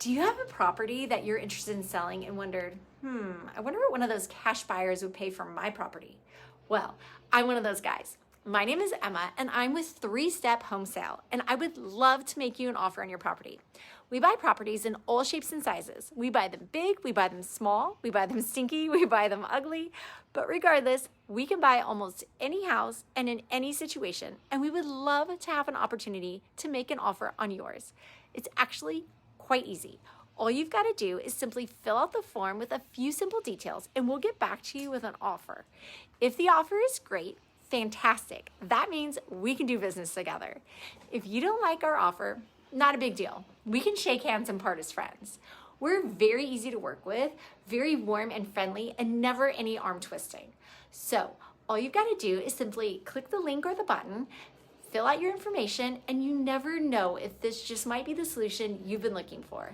Do you have a property that you're interested in selling and wondered, I wonder what one of those cash buyers would pay for my property? Well, I'm one of those guys. My name is Emma and I'm with 3 Step Home Sale, and I would love to make you an offer on your property. We buy properties in all shapes and sizes. We buy them big, we buy them small, we buy them stinky, we buy them ugly. But regardless, we can buy almost any house and in any situation, and we would love to have an opportunity to make an offer on yours. It's actually quite easy. All you've got to do is simply fill out the form with a few simple details and we'll get back to you with an offer. If the offer is great, fantastic. That means we can do business together. If you don't like our offer, not a big deal. We can shake hands and part as friends. We're very easy to work with, very warm and friendly, and never any arm twisting. So all you've got to do is simply click the link or the button, fill out your information, and you never know if this just might be the solution you've been looking for.